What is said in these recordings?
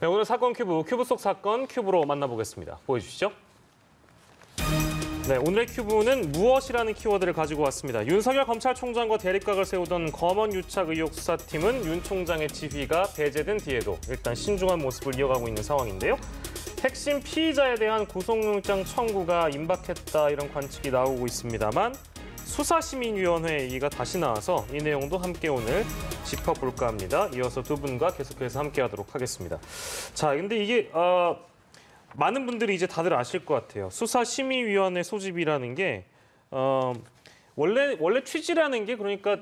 네, 오늘 사건 큐브 속 사건 큐브로 만나보겠습니다. 보여주시죠. 네, 오늘의 큐브는 무엇이라는 키워드를 가지고 왔습니다. 윤석열 검찰총장과 대립각을 세우던 검언 유착 의혹 수사팀은 윤 총장의 지휘가 배제된 뒤에도 일단 신중한 모습을 이어가고 있는 상황인데요. 핵심 피의자에 대한 구속영장 청구가 임박했다 이런 관측이 나오고 있습니다만 수사시민위원회 얘기가 다시 나와서 이 내용도 함께 오늘 짚어볼까 합니다. 이어서 두 분과 계속해서 함께하도록 하겠습니다. 자, 근데 이게 많은 분들이 이제 다들 아실 것 같아요. 수사심의위원회 소집이라는 게 원래 취지라는 게 그러니까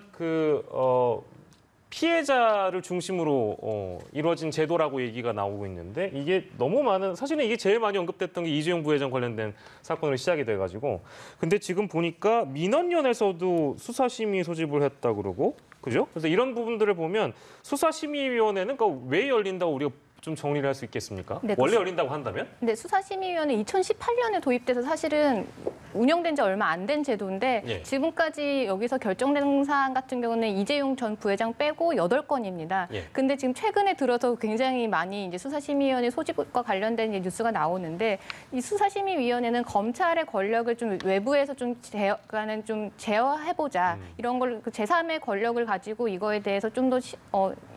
피해자를 중심으로 이루어진 제도라고 얘기가 나오고 있는데 이게 너무 많은 사실은 이게 제일 많이 언급됐던 게 이재용 부회장 관련된 사건으로 시작이 돼가지고 근데 지금 보니까 민원연에서도 수사심의 소집을 했다 그러고 그죠? 그래서 이런 부분들을 보면 수사심의위원회는 그러니까 왜 열린다고 우리가 좀 정리를 할 수 있겠습니까? 네, 원래 열린다고 한다면? 네, 수사심의위원회 2018년에 도입돼서 사실은 운영된 지 얼마 안 된 제도인데 예. 지금까지 여기서 결정된 사안 같은 경우는 이재용 전 부회장 빼고 8건입니다. 예. 근데 지금 최근에 들어서 굉장히 많이 이제 수사심의위원회 소집과 관련된 이제 뉴스가 나오는데 이 수사심의위원회는 검찰의 권력을 좀 외부에서 좀 제어해보자 이런 걸 제3의 권력을 가지고 이거에 대해서 좀 더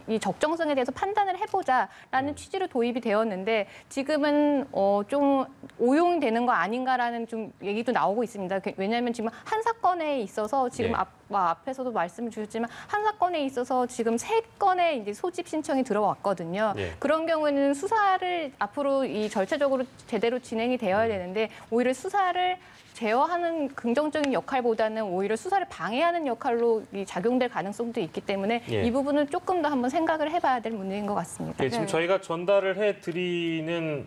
이 적정성에 대해서 판단을 해보자라는 취지로 도입이 되었는데 지금은 좀 오용되는 거 아닌가라는 좀 얘기도 나오고 있습니다. 왜냐하면 지금 한 사건에 있어서 지금 앞에서도 말씀을 주셨지만 한 사건에 있어서 지금 3건의 이제 소집 신청이 들어왔거든요. 예. 그런 경우에는 수사를 앞으로 이 절차적으로 제대로 진행이 되어야 되는데 오히려 수사를 제어하는 긍정적인 역할보다는 오히려 수사를 방해하는 역할로 작용될 가능성도 있기 때문에 예. 이 부분은 조금 더 한번 생각을 해봐야 될 문제인 것 같습니다. 예, 지금 저희가 전달을 해드리는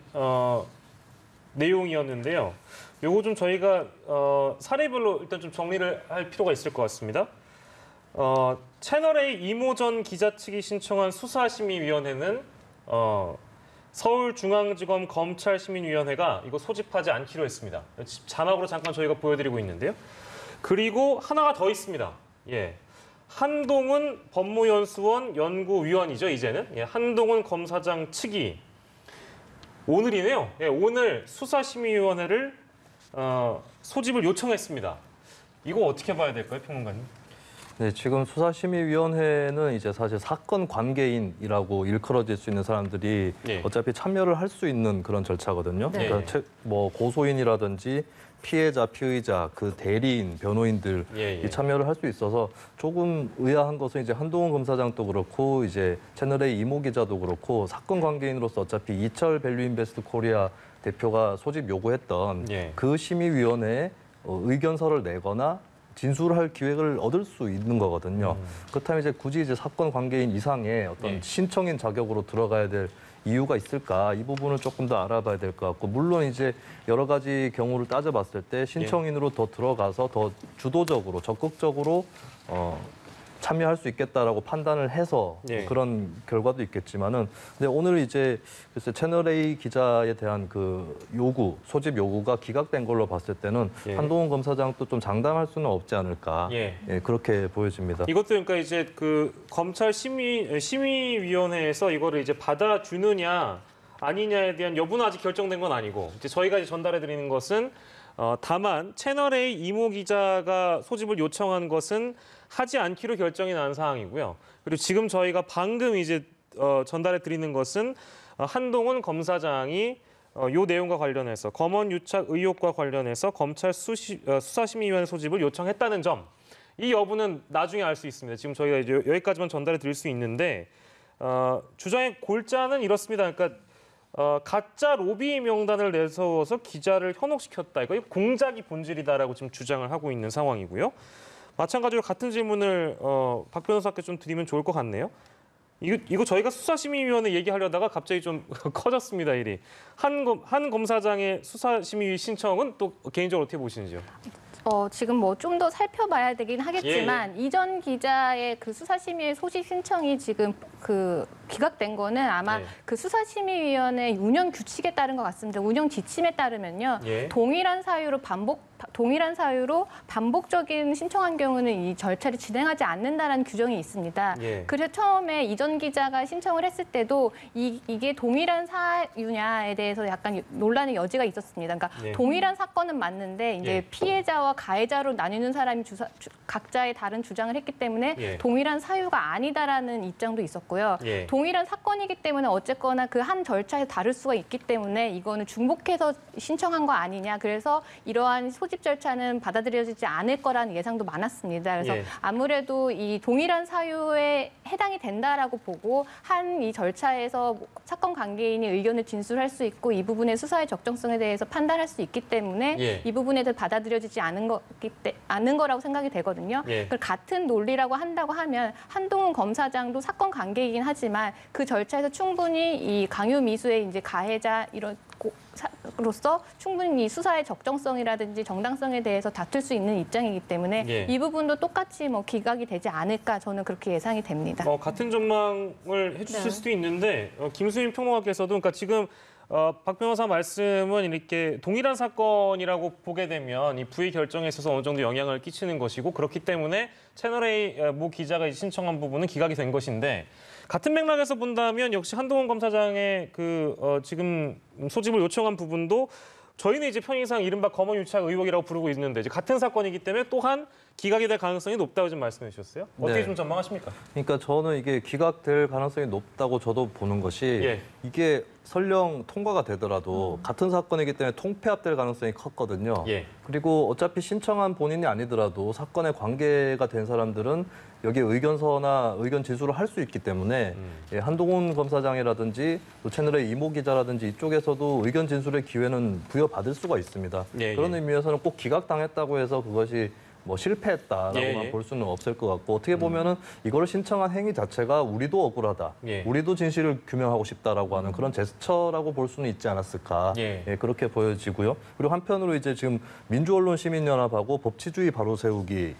내용이었는데요. 요거 좀 저희가 사례별로 일단 좀 정리를 할 필요가 있을 것 같습니다. 채널A 이모전 기자 측이 신청한 수사심의위원회는 서울중앙지검 검찰시민위원회가 이거 소집하지 않기로 했습니다. 자막으로 잠깐 저희가 보여드리고 있는데요. 그리고 하나가 더 있습니다. 예, 한동훈 법무연수원 연구위원이죠, 이제는. 예, 한동훈 검사장 측이 오늘이네요. 예, 오늘 수사심의위원회를 소집을 요청했습니다. 이거 어떻게 봐야 될까요, 평론가님? 네, 지금 수사심의위원회는 이제 사실 사건 관계인이라고 일컬어질 수 있는 사람들이 예. 어차피 참여를 할 수 있는 그런 절차거든요. 네. 그러니까 뭐 고소인이라든지 피해자, 피의자, 그 대리인, 변호인들이 예. 참여를 할 수 있어서 조금 의아한 것은 이제 한동훈 검사장도 그렇고 이제 채널A 이모 기자도 그렇고 사건 관계인으로서 어차피 이철 밸류인베스트 코리아 대표가 소집 요구했던 예. 그 심의위원회에 의견서를 내거나 진술할 기회를 얻을 수 있는 거거든요. 그렇다면 이제 굳이 이제 사건 관계인 이상의 어떤 예. 신청인 자격으로 들어가야 될 이유가 있을까? 이 부분을 조금 더 알아봐야 될 것 같고, 물론 이제 여러 가지 경우를 따져봤을 때 신청인으로 더 들어가서 더 주도적으로, 적극적으로 참여할 수 있겠다라고 판단을 해서 예. 그런 결과도 있겠지만은, 근데 오늘 이제 글쎄 채널A 기자에 대한 그 요구, 소집 요구가 기각된 걸로 봤을 때는 예. 한동훈 검사장도 좀 장담할 수는 없지 않을까. 예. 예, 그렇게 보여집니다. 이것도 그러니까 이제 그 검찰 심의위원회에서 이거를 이제 받아주느냐 아니냐에 대한 여부는 아직 결정된 건 아니고 이제 저희가 이제 전달해 드리는 것은 다만 채널A 이모 기자가 소집을 요청한 것은 하지 않기로 결정이 난 사항이고요. 그리고 지금 저희가 방금 이제 전달해 드리는 것은 한동훈 검사장이 요 내용과 관련해서 검언 유착 의혹과 관련해서 검찰 수사심의위원회 소집을 요청했다는 점. 이 여부는 나중에 알 수 있습니다. 지금 저희가 이제 여기까지만 전달해 드릴 수 있는데 주장의 골자는 이렇습니다. 그러니까 가짜 로비 명단을 내세워서 기자를 현혹시켰다. 이거 공작이 본질이다라고 지금 주장을 하고 있는 상황이고요. 마찬가지로 같은 질문을 박 변호사께 좀 드리면 좋을 것 같네요. 이거 저희가 수사심의위원회 얘기하려다가 갑자기 좀 커졌습니다, 일이. 한 검사장의 수사심의위 신청은 또 개인적으로 어떻게 보시는지요? 지금 뭐 좀 더 살펴봐야 되긴 하겠지만 이전 기자의 그 수사심의회 소집 신청이 지금 그 기각된 거는 아마 예. 그 수사심의위원회 운영 규칙에 따른 것 같습니다. 운영 지침에 따르면요, 예. 동일한 사유로 반복적인 신청한 경우는 이 절차를 진행하지 않는다라는 규정이 있습니다. 예. 그래서 처음에 이전 기자가 신청을 했을 때도 이게 동일한 사유냐에 대해서 약간 논란의 여지가 있었습니다. 그러니까 예. 동일한 사건은 맞는데 이제 예. 피해자와 가해자로 나뉘는 사람이 각자의 다른 주장을 했기 때문에 예. 동일한 사유가 아니다라는 입장도 있었고요. 예. 동일한 사건이기 때문에 어쨌거나 그 한 절차에서 다를 수가 있기 때문에 이거는 중복해서 신청한 거 아니냐. 그래서 이러한 소집 절차는 받아들여지지 않을 거라는 예상도 많았습니다. 그래서 예. 아무래도 이 동일한 사유에 해당이 된다라고 보고 한 이 절차에서 사건 관계인이 의견을 진술할 수 있고 이 부분의 수사의 적정성에 대해서 판단할 수 있기 때문에 예. 이 부분에 대해 받아들여지지 않은 거라고 생각이 되거든요. 예. 그걸 같은 논리라고 한다고 하면 한동훈 검사장도 사건 관계이긴 하지만 그 절차에서 충분히 이 강요 미수의 이제 가해자 로서 충분히 이 수사의 적정성이라든지 정당성에 대해서 다툴 수 있는 입장이기 때문에 예. 이 부분도 똑같이 뭐 기각이 되지 않을까 저는 그렇게 예상이 됩니다. 같은 전망을 해주실 네. 수도 있는데 김수인 평론가께서도 그러니까 지금 박 변호사 말씀은 이렇게 동일한 사건이라고 보게 되면 이 부의 결정에 있어서 어느 정도 영향을 끼치는 것이고 그렇기 때문에 채널A 모 기자가 신청한 부분은 기각이 된 것인데 같은 맥락에서 본다면 역시 한동훈 검사장의 지금 소집을 요청한 부분도 저희는 이제 편의상 이른바 검언 유착 의혹이라고 부르고 있는데 이제 같은 사건이기 때문에 또한 기각이 될 가능성이 높다고 좀 말씀해 주셨어요. 어떻게 네. 좀 전망하십니까? 그러니까 저는 이게 기각될 가능성이 높다고 저도 보는 것이 예. 이게 설령 통과가 되더라도 같은 사건이기 때문에 통폐합될 가능성이 컸거든요. 예. 그리고 어차피 신청한 본인이 아니더라도 사건에 관계가 된 사람들은 여기에 의견서나 의견 진술을 할 수 있기 때문에 예, 한동훈 검사장이라든지 또 채널의 이모 기자라든지 이쪽에서도 의견 진술의 기회는 부여받을 수가 있습니다. 예, 그런 예. 의미에서는 꼭 기각당했다고 해서 그것이 뭐 실패했다라고만 예, 예. 볼 수는 없을 것 같고 어떻게 보면은 이거를 신청한 행위 자체가 우리도 억울하다, 예. 우리도 진실을 규명하고 싶다라고 하는 그런 제스처라고 볼 수는 있지 않았을까, 예. 예, 그렇게 보여지고요. 그리고 한편으로 이제 지금 민주언론시민연합하고 법치주의 바로 세우기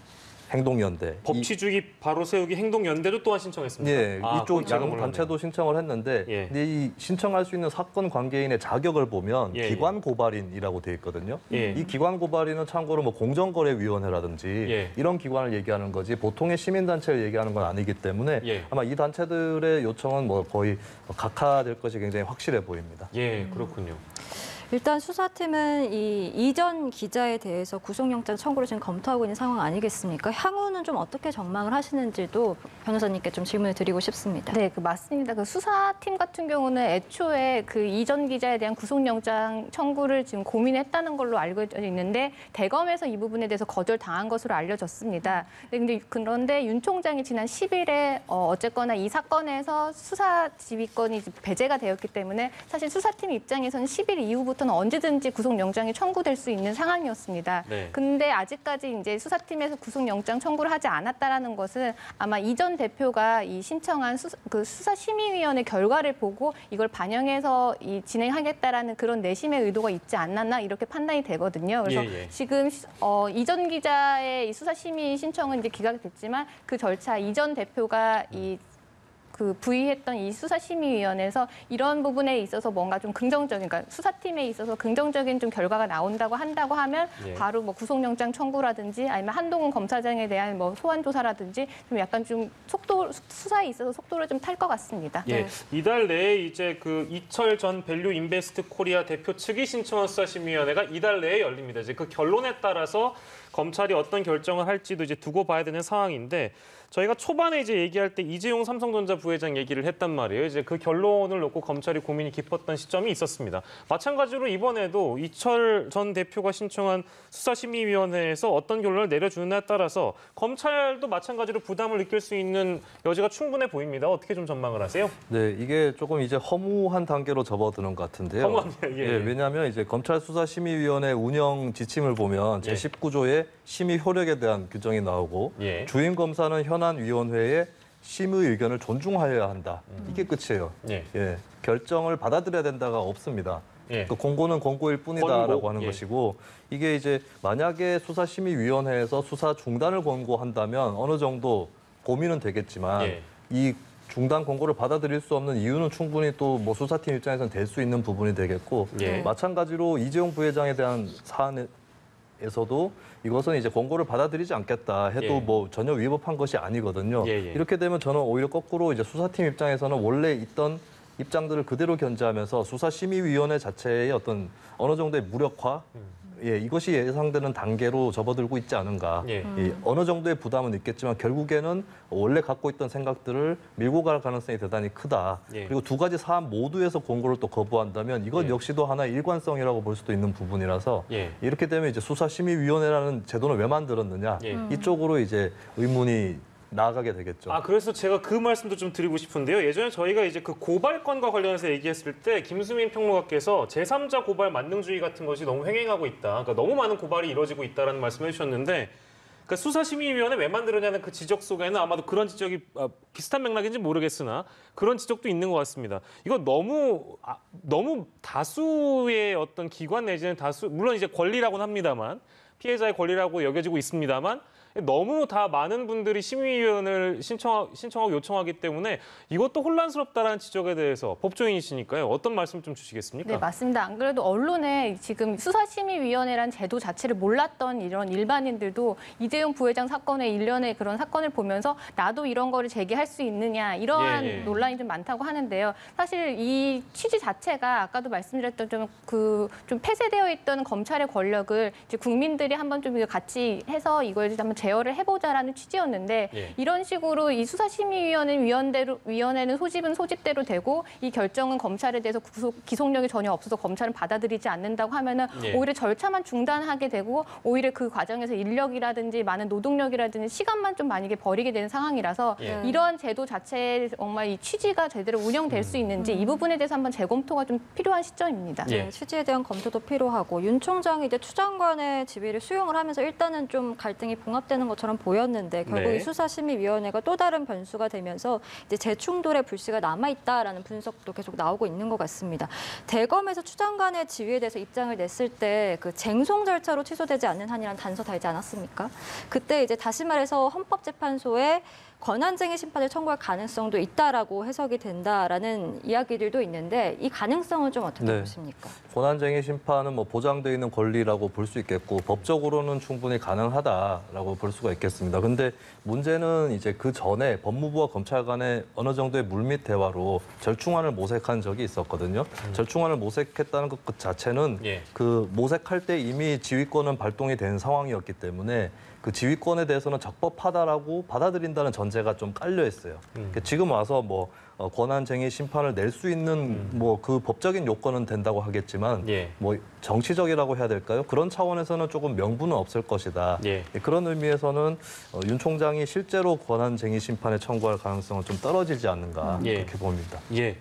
행동연대 법치주의 바로 세우기 행동연대도 또한 신청했습니다. 예, 이쪽 그건 제가 양 몰랐네요. 단체도 신청을 했는데 예. 근데 이 신청할 수 있는 사건 관계인의 자격을 보면 예, 기관 고발인이라고 돼 있거든요. 예. 이 기관 고발인은 참고로 뭐 공정거래위원회라든지 예. 이런 기관을 얘기하는 거지 보통의 시민단체를 얘기하는 건 아니기 때문에 예. 아마 이 단체들의 요청은 뭐 거의 각하될 것이 굉장히 확실해 보입니다. 예, 그렇군요. 일단 수사팀은 이 이전 기자에 대해서 구속영장 청구를 지금 검토하고 있는 상황 아니겠습니까? 향후는 좀 어떻게 전망을 하시는지도 변호사님께 좀 질문을 드리고 싶습니다. 네, 맞습니다. 그 수사팀 같은 경우는 애초에 그 이전 기자에 대한 구속영장 청구를 지금 고민했다는 걸로 알려져 있는데 대검에서 이 부분에 대해서 거절당한 것으로 알려졌습니다. 그런데 윤 총장이 지난 10일에 어쨌거나 이 사건에서 수사 지휘권이 배제가 되었기 때문에 사실 수사팀 입장에서는 10일 이후부터는 언제든지 구속영장이 청구될 수 있는 상황이었습니다. 네. 근데 아직까지 이제 수사팀에서 구속영장 청구를 하지 않았다라는 것은 아마 이전 대표가 이 신청한 수사심의위원회 결과를 보고 이걸 반영해서 진행하겠다라는 그런 내심의 의도가 있지 않았나 이렇게 판단이 되거든요. 그래서 예, 예. 지금 이전 기자의 이 수사심의 신청은 이제 기각이 됐지만 그 절차 이전 대표가 부의했던 이 수사심의위원회에서 이런 부분에 있어서 뭔가 좀 긍정적인, 그러니까 수사팀에 있어서 긍정적인 좀 결과가 나온다고 한다고 하면 예. 바로 뭐 구속영장 청구라든지 아니면 한동훈 검사장에 대한 뭐 소환 조사라든지 좀 약간 좀 수사에 있어서 속도를 좀 탈 것 같습니다. 예, 네. 이달 내에 이제 그 이철 전 밸류 인베스트 코리아 대표 측이 신청한 수사심의위원회가 이달 내에 열립니다. 이제 그 결론에 따라서 검찰이 어떤 결정을 할지도 이제 두고 봐야 되는 상황인데 저희가 초반에 이제 얘기할 때 이재용 삼성전자 부회장 얘기를 했단 말이에요. 이제 그 결론을 놓고 검찰이 고민이 깊었던 시점이 있었습니다. 마찬가지로 이번에도 이철 전 대표가 신청한 수사심의위원회에서 어떤 결론을 내려주느냐에 따라서 검찰도 마찬가지로 부담을 느낄 수 있는 여지가 충분해 보입니다. 어떻게 좀 전망을 하세요? 네, 이게 조금 이제 허무한 단계로 접어드는 것 같은데요. 허무하네요. 예. 예, 왜냐하면 이제 검찰수사심의위원회 운영 지침을 보면 예. 제19조에 심의 효력에 대한 규정이 나오고 예. 주임 검사는 현안 위원회의 심의 의견을 존중하여야 한다. 이게 끝이에요. 예. 예, 결정을 받아들여야 된다가 없습니다. 예. 그 공고는 공고일 뿐이다라고 권고, 하는 예. 것이고 이게 이제 만약에 수사심의위원회에서 수사 중단을 권고한다면 어느 정도 고민은 되겠지만 예. 이 중단 권고를 받아들일 수 없는 이유는 충분히 또 뭐 수사팀 입장에서는 될 수 있는 부분이 되겠고 예. 마찬가지로 이재용 부회장에 대한 사안에서도 이것은 이제 권고를 받아들이지 않겠다 해도 예. 뭐 전혀 위법한 것이 아니거든요. 예, 예. 이렇게 되면 저는 오히려 거꾸로 이제 수사팀 입장에서는 원래 있던 입장들을 그대로 견지하면서 수사심의위원회 자체의 어떤 어느 정도의 무력화 예, 이것이 예상되는 단계로 접어들고 있지 않은가. 예. 어느 정도의 부담은 있겠지만 결국에는 원래 갖고 있던 생각들을 밀고 갈 가능성이 대단히 크다. 예. 그리고 두 가지 사안 모두에서 권고를 또 거부한다면 이것 예. 역시도 하나의 일관성이라고 볼 수도 있는 부분이라서 예. 이렇게 되면 이제 수사심의위원회라는 제도는 왜 만들었느냐. 예. 이쪽으로 이제 의문이 나아가게 되겠죠. 아, 그래서 제가 그 말씀도 좀 드리고 싶은데요. 예전에 저희가 이제 그 고발건과 관련해서 얘기했을 때 김수민 평론가께서 제3자 고발 만능주의 같은 것이 너무 횡행하고 있다. 그러니까 너무 많은 고발이 이루어지고 있다라는 말씀을 해주셨는데 그러니까 수사심의위원회 왜 만들었냐는 그 지적 속에는 아마도 그런 지적이 비슷한 맥락인지 모르겠으나 그런 지적도 있는 것 같습니다. 이거 너무 다수의 어떤 기관 내지는 다수 물론 이제 권리라고는 합니다만 피해자의 권리라고 여겨지고 있습니다만 너무 다 많은 분들이 심의위원을 신청하고 요청하기 때문에 이것도 혼란스럽다라는 지적에 대해서 법조인이시니까요. 어떤 말씀 좀 주시겠습니까? 네, 맞습니다. 안 그래도 언론에 지금 수사심의위원회란 제도 자체를 몰랐던 이런 일반인들도 이재용 부회장 사건의 일련의 그런 사건을 보면서 나도 이런 거를 제기할 수 있느냐 이러한 예, 예. 논란이 좀 많다고 하는데요. 사실 이 취지 자체가 아까도 말씀드렸던 좀 폐쇄되어 있던 검찰의 권력을 이제 국민들이 한번 좀 같이 해서 이걸 한번 제어를 해보자라는 취지였는데 예. 이런 식으로 이 수사심의위원회는 소집은 소집대로 되고 이 결정은 검찰에 대해서 기속력이 전혀 없어서 검찰은 받아들이지 않는다고 하면은 예. 오히려 절차만 중단하게 되고 오히려 그 과정에서 인력이라든지 많은 노동력이라든지 시간만 좀 만약에 버리게 되는 상황이라서 예. 이러한 제도 자체에 정말 이 취지가 제대로 운영될 수 있는지 이 부분에 대해서 한번 재검토가 좀 필요한 시점입니다. 예. 네, 취지에 대한 검토도 필요하고 윤 총장이 이제 추 장관의 지위를 수용을 하면서 일단은 좀 갈등이 봉합되는 것처럼 보였는데 결국 네. 이 수사심의위원회가 또 다른 변수가 되면서 이제 재충돌의 불씨가 남아 있다라는 분석도 계속 나오고 있는 것 같습니다. 대검에서 추 장관의 지위에 대해서 입장을 냈을 때 그 쟁송 절차로 취소되지 않는 한이란 단서 달지 않았습니까? 그때 이제 다시 말해서 헌법재판소에 권한쟁의 심판을 청구할 가능성도 있다라고 해석이 된다라는 이야기들도 있는데 이 가능성은 좀 어떻게 네. 보십니까? 권한쟁의 심판은 뭐 보장되어 있는 권리라고 볼 수 있겠고 법적으로는 충분히 가능하다라고 볼 수가 있겠습니다. 근데 문제는 이제 그 전에 법무부와 검찰 간의 어느 정도의 물밑 대화로 절충안을 모색한 적이 있었거든요. 절충안을 모색했다는 것 자체는 예. 그 모색할 때 이미 지휘권은 발동이 된 상황이었기 때문에 그 지휘권에 대해서는 적법하다라고 받아들인다는 전제가 좀 깔려 있어요. 그러니까 지금 와서 뭐 권한쟁의 심판을 낼 수 있는 뭐 그 법적인 요건은 된다고 하겠지만 예. 뭐 정치적이라고 해야 될까요? 그런 차원에서는 조금 명분은 없을 것이다. 예. 그런 의미에서는 윤 총장이 실제로 권한쟁의 심판에 청구할 가능성은 좀 떨어지지 않는가 예. 그렇게 봅니다. 예.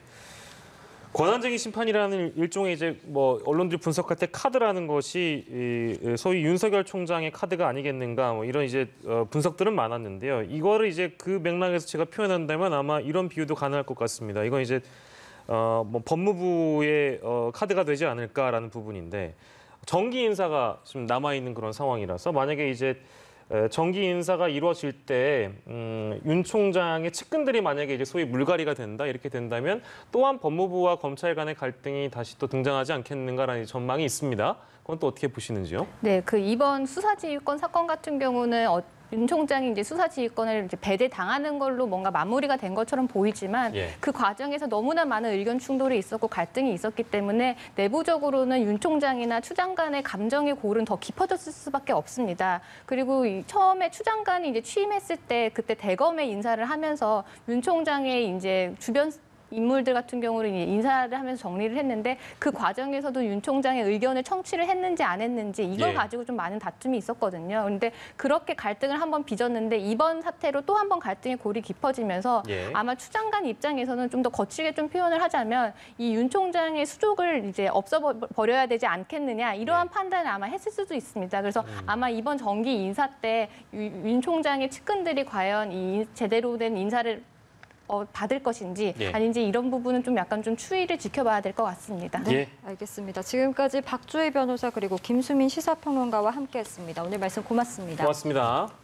권한쟁의 심판이라는 일종의 이제 뭐 언론들이 분석할 때 카드라는 것이 이 소위 윤석열 총장의 카드가 아니겠는가 뭐 이런 이제 분석들은 많았는데요. 이거를 이제 그 맥락에서 제가 표현한다면 아마 이런 비유도 가능할 것 같습니다. 이건 이제 뭐 법무부의 카드가 되지 않을까라는 부분인데 정기 인사가 지금 남아 있는 그런 상황이라서 만약에 이제 정기 인사가 이루어질 때 윤 총장의 측근들이 만약에 이제 소위 물갈이가 된다 이렇게 된다면 또한 법무부와 검찰 간의 갈등이 다시 또 등장하지 않겠는가라는 전망이 있습니다. 그건 또 어떻게 보시는지요? 네, 그 이번 수사지휘권 사건 같은 경우는 윤 총장이 이제 수사지휘권을 이제 배제당하는 걸로 뭔가 마무리가 된 것처럼 보이지만 예. 그 과정에서 너무나 많은 의견 충돌이 있었고 갈등이 있었기 때문에 내부적으로는 윤 총장이나 추 장관의 감정의 골은 더 깊어졌을 수밖에 없습니다. 그리고 처음에 추 장관이 이제 취임했을 때 그때 대검에 인사를 하면서 윤 총장의 이제 주변 인물들 같은 경우는 인사를 하면서 정리를 했는데 그 과정에서도 윤 총장의 의견을 청취를 했는지 안 했는지 이걸 예. 가지고 좀 많은 다툼이 있었거든요. 그런데 그렇게 갈등을 한번 빚었는데 이번 사태로 또 한 번 갈등의 골이 깊어지면서 예. 아마 추 장관 입장에서는 좀 더 거칠게 좀 표현을 하자면 이 윤 총장의 수족을 이제 없애버려야 되지 않겠느냐 이러한 판단을 아마 했을 수도 있습니다. 그래서 아마 이번 정기 인사 때 윤 총장의 측근들이 과연 이 제대로 된 인사를 받을 것인지 예. 아닌지 이런 부분은 좀 약간 좀 추이를 지켜봐야 될 것 같습니다. 네, 예. 알겠습니다. 지금까지 박주희 변호사 그리고 김수민 시사평론가와 함께했습니다. 오늘 말씀 고맙습니다. 고맙습니다.